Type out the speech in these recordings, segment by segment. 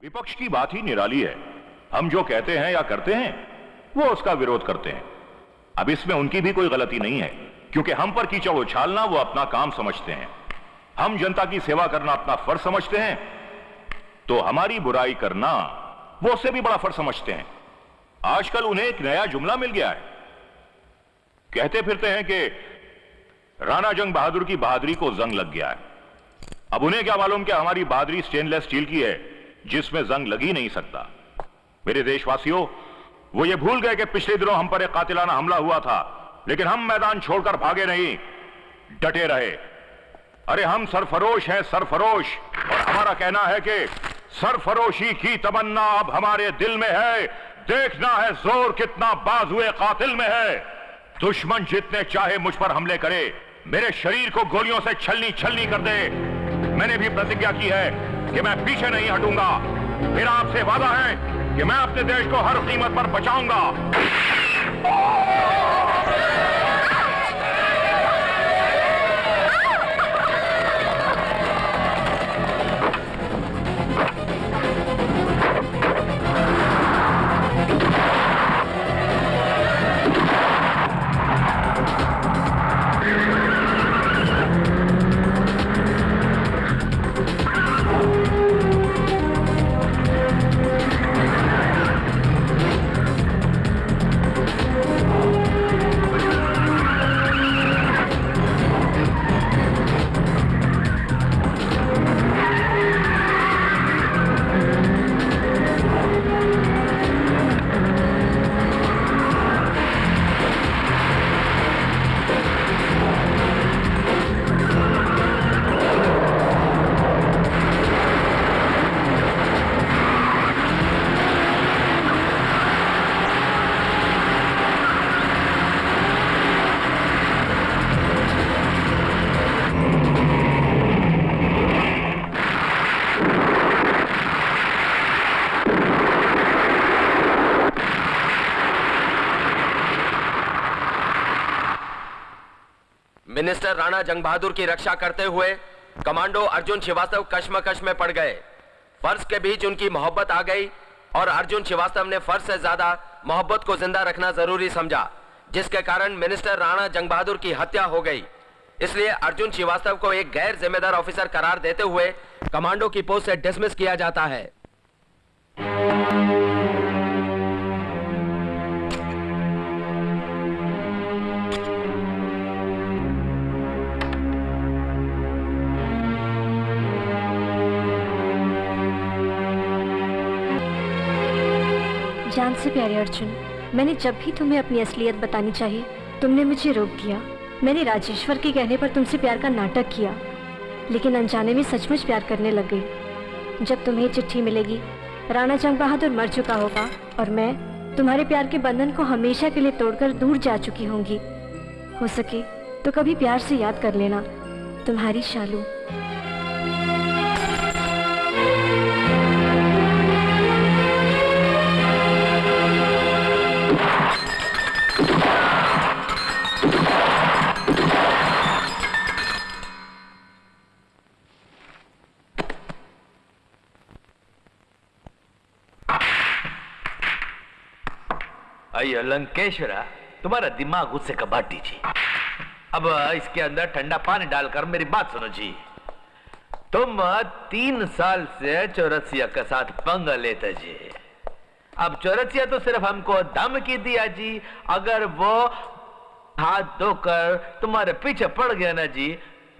विपक्ष की बात ही निराली है। हम जो कहते हैं या करते हैं वो उसका विरोध करते हैं। अब इसमें उनकी भी कोई गलती नहीं है, क्योंकि हम पर कीचड़ उछालना वो अपना काम समझते हैं, हम जनता की सेवा करना अपना फर्ज समझते हैं, तो हमारी बुराई करना वो उससे भी बड़ा फर्ज समझते हैं। आजकल उन्हें एक नया जुमला मिल गया है, कहते फिरते हैं कि राणा जंग बहादुर की बहादुरी को जंग लग गया है। अब उन्हें क्या मालूम कि हमारी बहादुरी स्टेनलेस स्टील की है जिसमें जंग लग ही नहीं सकता। मेरे देशवासियों, वो ये भूल गए कि पिछले दिनों हम पर एक कातिलाना हमला हुआ था, लेकिन हम मैदान छोड़कर भागे नहीं, डटे रहे। अरे हम सरफरोश हैं, सरफरोश, और हमारा कहना है कि सरफरोशी की तमन्ना अब हमारे दिल में है। देखना है जोर कितना बाजुए कातिल में है। दुश्मन जितने चाहे मुझ पर हमले करे, मेरे शरीर को गोलियों से छलनी छलनी कर दे, मैंने भी प्रतिज्ञा की है कि मैं पीछे नहीं हटूंगा। मेरा आपसे वादा है कि मैं अपने देश को हर कीमत पर बचाऊंगा। मिनिस्टर राणा जंग बहादुर की रक्षा करते हुए कमांडो अर्जुन श्रीवास्तव कश्मकश में पड़ गए। फर्ज के बीच उनकी मोहब्बत आ गई और अर्जुन श्रीवास्तव ने फर्ज से ज्यादा मोहब्बत को जिंदा रखना जरूरी समझा, जिसके कारण मिनिस्टर राणा जंग बहादुर की हत्या हो गई। इसलिए अर्जुन श्रीवास्तव को एक गैर जिम्मेदार ऑफिसर करार देते हुए कमांडो की पोस्ट से डिसमिस किया जाता है। जान से प्यारे अर्जुन, मैंने जब भी तुम्हें अपनी असलियत बतानी चाहिए तुमने मुझे रोक दिया। मैंने राजेश्वर के कहने पर तुमसे प्यार का नाटक किया, लेकिन अनजाने में सचमुच प्यार करने लग गई। जब तुम्हें चिट्ठी मिलेगी, राणा जंग बहादुर मर चुका होगा और मैं तुम्हारे प्यार के बंधन को हमेशा के लिए तोड़कर दूर जा चुकी होंगी। हो सके तो कभी प्यार से याद कर लेना। तुम्हारी शालू। लंकेश्वरा, तुम्हारा दिमाग उससे कबाट दीजिए। अब इसके अंदर ठंडा पानी डालकर मेरी बात सुनो जी। तुम 3 साल से चौरसिया के साथ पंगा लेते जी। अब चौरसिया तो सिर्फ हमको धमकी दिया जी, अगर वो हाथ धोकर तुम्हारे पीछे पड़ गया ना जी,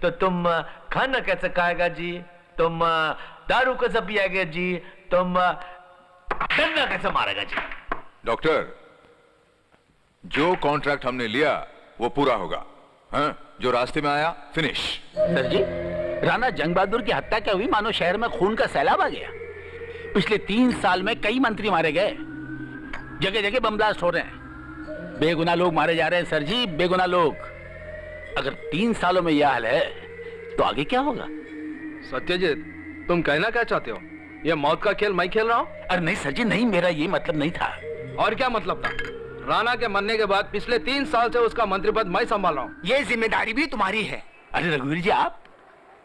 तो तुम खाना कैसे खाएगा जी, तुम दारू कैसे पिएगा जी, तुम डंडा कैसे मारेगा जी। डॉक्टर, जो कॉन्ट्रैक्ट हमने लिया वो पूरा होगा। हाँ, जो रास्ते में आया फिनिश। सर जी, राणा जंग बहादुर की हत्या क्या हुई मानो शहर में खून का सैलाब आ गया। पिछले 3 साल में कई मंत्री मारे गए, जगह जगह बम ब्लास्ट हो रहे हैं, बेगुनाह लोग मारे जा रहे हैं सर जी, बेगुनाह लोग। अगर 3 सालों में यह हाल है तो आगे क्या होगा? सत्यजीत, तुम कहना क्या चाहते हो? ये मौत का खेल मैं खेल रहा हूँ? अरे नहीं सर जी, नहीं, मेरा ये मतलब नहीं था। और क्या मतलब था? राणा के मरने के बाद पिछले 3 साल से उसका मंत्री पद मैं संभाल रहा हूँ। ये जिम्मेदारी भी तुम्हारी है। अरे रघुवीर जी, आप?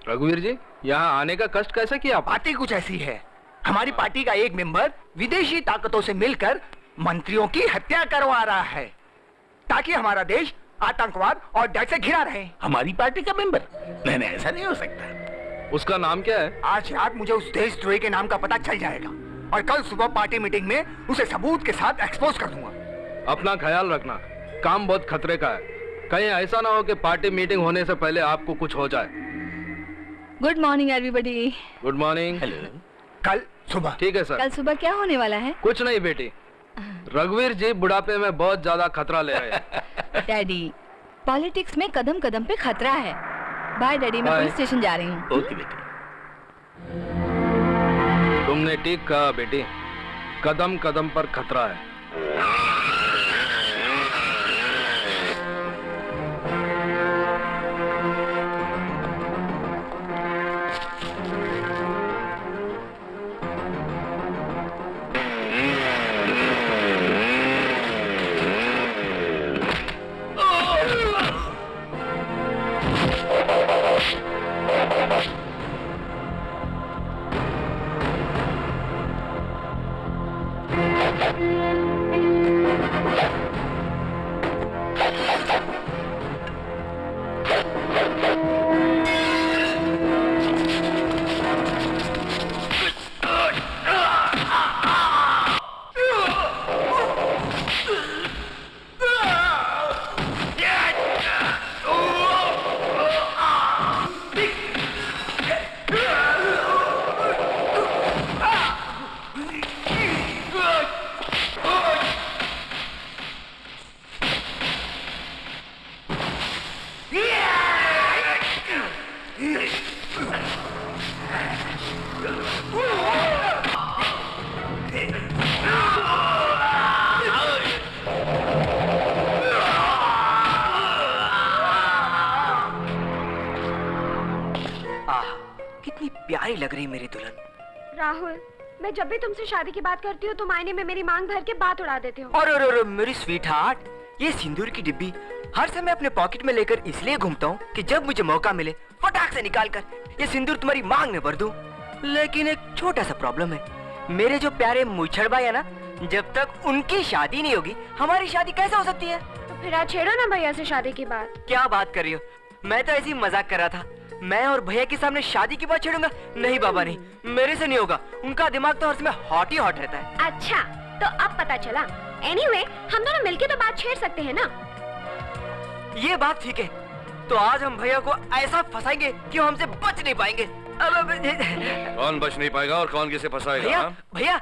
रघुवीर जी, यहाँ आने का कष्ट कैसे किया? बातें कुछ ऐसी है, हमारी पार्टी का एक मेंबर विदेशी ताकतों से मिलकर मंत्रियों की हत्या करवा रहा है ताकि हमारा देश आतंकवाद और डर से घिरा रहे। हमारी पार्टी का मेंबर? नहीं, ऐसा नहीं हो सकता। उसका नाम क्या है? आज रात मुझे उस देशद्रोही के नाम का पता चल जाएगा और कल सुबह पार्टी मीटिंग में उसे सबूत के साथ एक्सपोज कर दूंगा। अपना ख्याल रखना, काम बहुत खतरे का है। कहीं ऐसा ना हो कि पार्टी मीटिंग होने से पहले आपको कुछ हो जाए। Good morning everybody. Good morning. Hello. कल सुबह? ठीक है सर। कल सुबह क्या होने वाला है? कुछ नहीं बेटी, रघुवीर जी बुढ़ापे में बहुत ज्यादा खतरा ले रहे हैं। डैडी, पॉलिटिक्स में कदम कदम पे खतरा है। बाय डैडी, मैं Bye. पुलिस स्टेशन जा रही हूँ। ओके बेटी। तुमने ठीक कहा बेटी, कदम कदम पर खतरा है। कितनी प्यारी लग रही मेरी दुल्हन। राहुल, मैं जब भी तुमसे शादी की बात करती हूँ तुम आईने में मेरी मांग भर के बात उड़ा देते हो। और मेरी स्वीट हार्ट, ये सिंदूर की डिब्बी हर समय अपने पॉकेट में लेकर इसलिए घूमता हूँ कि जब मुझे मौका मिले फटाक से निकाल कर ये सिंदूर तुम्हारी मांग में भर दूं। लेकिन एक छोटा सा प्रॉब्लम है, मेरे जो प्यारे मुछड़ भाई है ना, जब तक उनकी शादी नहीं होगी हमारी शादी कैसे हो सकती है? तो फिर आज छेड़ो ना भैया से शादी की बात। क्या बात कर रही हो? मैं तो ऐसे ही मजाक कर रहा था। मैं और भैया के सामने शादी की बात छेड़ूंगा? नहीं बाबा नहीं, मेरे से नहीं होगा। उनका दिमाग तो हर समय हॉट ही हॉट रहता है। अच्छा, तो अब पता चला। एनीवे, हम दोनों मिलके तो बात छेड़ सकते हैं ना? ये बात ठीक है। तो आज हम भैया को ऐसा फंसाएंगे कि वो हमसे बच नहीं पाएंगे। कौन बच नहीं पाएगा और कौन किसे फंसाएगा? भैया, हाँ? भैया,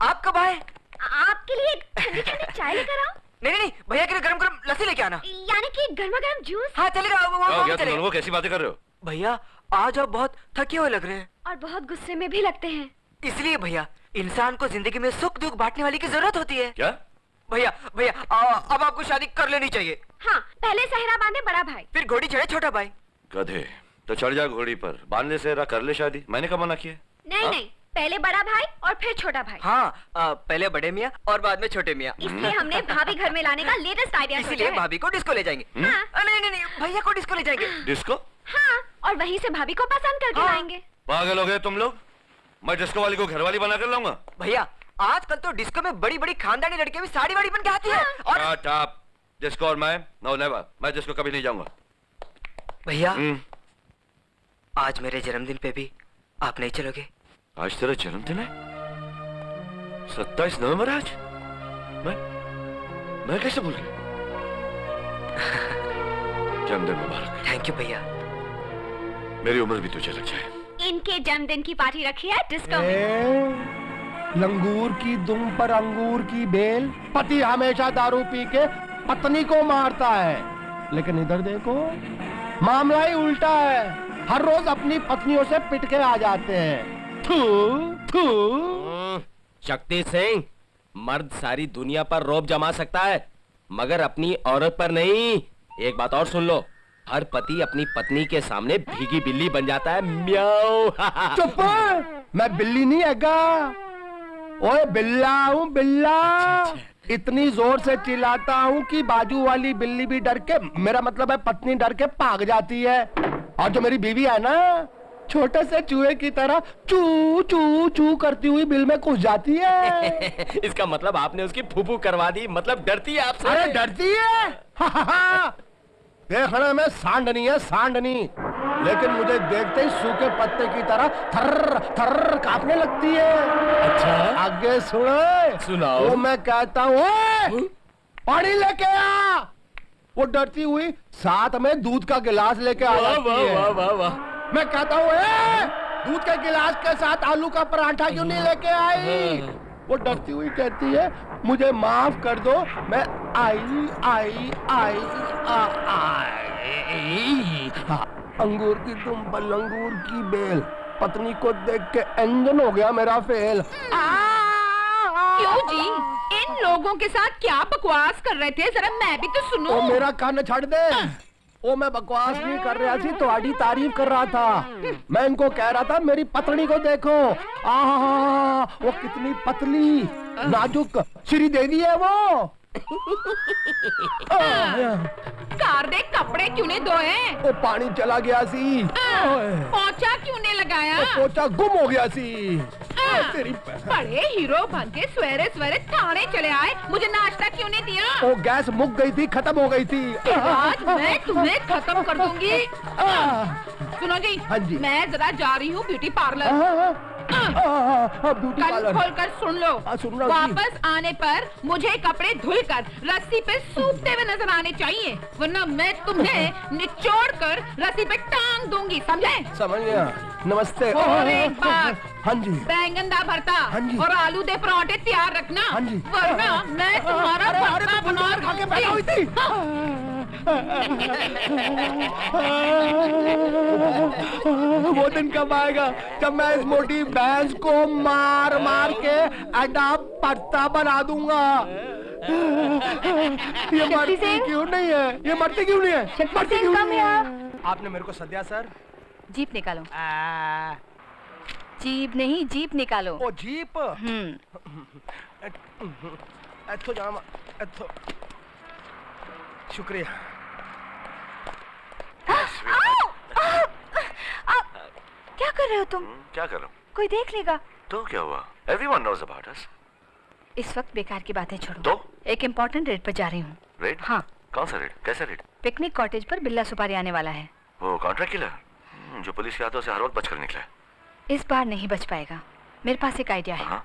आप कब आए? आपके लिए एक ठंडी ठंडी चाय लेकर आओ। नहीं, भैया के लिए गरम गरम लस्सी लेके आना। यानी कि गर्मा गर्म जूस। हाँ चलेगा, क्या हो गया तुम चलेगा। दोनों को? कैसी बातें कर रहे हो? भैया आज आप बहुत थके हुए लग रहे हैं। और बहुत गुस्से में भी लगते हैं। इसलिए भैया, इंसान को जिंदगी में सुख दुख बांटने वाली की जरूरत होती है। क्या? भैया, अब आपको शादी कर लेनी चाहिए। हाँ, पहले सहरा बांधे बड़ा भाई, फिर घोड़ी चढ़े छोटा भाई। गधे, तो चढ़ जा घोड़ी पर, बांध ले सेहरा, कर ले शादी। मैंने कब मना किया? नहीं नहीं, पहले बड़ा भाई और फिर छोटा भाई। हाँ, पहले बड़े मियाँ और बाद में छोटे मियाँ। इसलिए हमने भाभी घर में लाने का लेटेस्ट आइडिया सोचा इसीलिए है। भाभी को डिस्को ले जाएंगे। हाँ। नहीं, भैया को डिस्को ले जाएंगे। डिस्को? हाँ, और वहीं से भाभी को पसंद करके हाँ। लाएंगे। पागल हो गए तुम लोग? मैं डिस्को वाली को घरवाली बना कर लाऊंगा? भैया, आजकल तो डिस्को में बड़ी बड़ी खानदानी लड़कियां भी साड़ी वाड़ी बन के आती है। और Shut up. डिस्को और मैं? नो नेवर, मैं डिस्को कभी नहीं जाऊंगा। भैया, आज मेरे जन्मदिन पे भी आप नहीं चलोगे? आज तेरा जन्मदिन है? 27 नवंबर आज? मैं कैसे भूल गया? जन्मदिन मुबारक। थैंक यू भैया। मेरी उम्र भी तुझे लग जाए। इनके जन्मदिन की पार्टी रखी है डिस्को में। लंगूर की दुम पर अंगूर की बेल, पति हमेशा दारू पी के पत्नी को मारता है, लेकिन इधर देखो मामला ही उल्टा है। हर रोज अपनी पत्नियों से पिट के आ जाते हैं। थू थू। शक्ति सिंह, मर्द सारी दुनिया पर रौब जमा सकता है मगर अपनी औरत पर नहीं। एक बात और सुन लो, हर पति अपनी पत्नी के सामने भीगी बिल्ली बन जाता है। म्याऊ। चुप, मैं बिल्ली नहीं हैगा। ओए बिल्ला हूँ, बिल्ला। इतनी जोर से चिल्लाता हूँ कि बाजू वाली बिल्ली भी डर के, मेरा मतलब है पत्नी डर के भाग जाती है। और जो मेरी बीवी है ना, छोटे से चूहे की तरह चू चू चू करती हुई बिल में घुस जाती है। इसका मतलब आपने उसकी फूफू करवा दी, मतलब डरती है आपसे। अरे डरती है? देखने में सांडनी है, सांडनी, लेकिन मुझे देखते ही सूखे पत्ते की तरह थर्र थर्र कांपने लगती है। अच्छा, आगे सुनो। सुनाओ। वो मैं कहता हूँ पानी लेके आ, वो डरती हुई साथ में दूध का गिलास लेके आ जाती है। वाह वाह वाह। मैं कहता हूँ दूध के गिलास के साथ आलू का पराठा क्यों नहीं लेके आई? वो डरती हुई कहती है मुझे माफ कर दो, मैं आई आई आई आई। अंगूर की तुम पर अंगूर की बेल, पत्नी को देख के इंजन हो गया मेरा फेल। क्यों जी, इन लोगों के साथ क्या बकवास कर रहे थे, जरा मैं भी तो सुनूं। ओ मेरा कान छड़ दे। ओ मैं बकवास नहीं कर रहा थी, तुम्हारी तारीफ कर रहा था। मैं इनको कह रहा था मेरी पत्नी को देखो, आहा वो कितनी पतली नाजुक श्रीदेवी है वो। कार दे कपड़े क्यों ने धोए? वो पानी चला गया सी। पोछा क्यों ने लगाया? पोछा गुम हो गया सी। तेरी बड़े हीरो बन के सवेरे सवेरे थाने चले आए, मुझे नाश्ता क्यों नहीं दिया? वो गैस मुक गई थी, खत्म हो गई थी। आज मैं तुम्हें खत्म कर दूंगी। सुनो जी, हाँ जी। मैं जरा जा रही हूँ ब्यूटी पार्लर। ब्यूटी कल पार्लर खोल कर सुन लो, सुन रहा हूँ जी। वापस आने पर मुझे कपड़े धुलकर रस्सी पे सूखते हुए नजर आने चाहिए, वरना मैं तुम्हें निचोड़ कर रस्सी पे टांग दूंगी, समझे? समझ गया। नमस्ते। और एक बात, हाँ जी। बैंगन दा भरता हाँ जी। और आलू दे पराठे तैयार रखना, हाँ जी। वरना मैं तुम्हारा भरता बना खा के पैदा हुई दूंगी। थी। वो दिन कब आएगा जब मैं इस मोटी भैंस को मार मार के अड्डा पत्ता बना दूंगा। ये मरती क्यों नहीं है? ये मरती क्यों नहीं है? मरती क्यों नहीं है? आपने मेरे को सद्या सर। जीप निकालो। जीप नहीं, जीप निकालो। ओ जीप। इत्थों जामा, इत्थों। शुक्रिया। क्या कर रहे हो तुम? क्या कर रहा हूँ? कोई देख लेगा तो क्या हुआ? Everyone knows about us. इस वक्त बेकार की बातें छोड़ो। तो? एक इम्पोर्टेंट रेड पर जा रही हूँ। रेड? हाँ, कौन सा रेड? कैसा रेड? पिकनिक कॉटेज पर बिल्ला सुपारी आने वाला है। वो कॉन्ट्रैक्ट किलर जो पुलिस के हाथों से हर वक्त बचकर निकला है। इस बार नहीं बच पाएगा, मेरे पास एक आइडिया है। हाँ?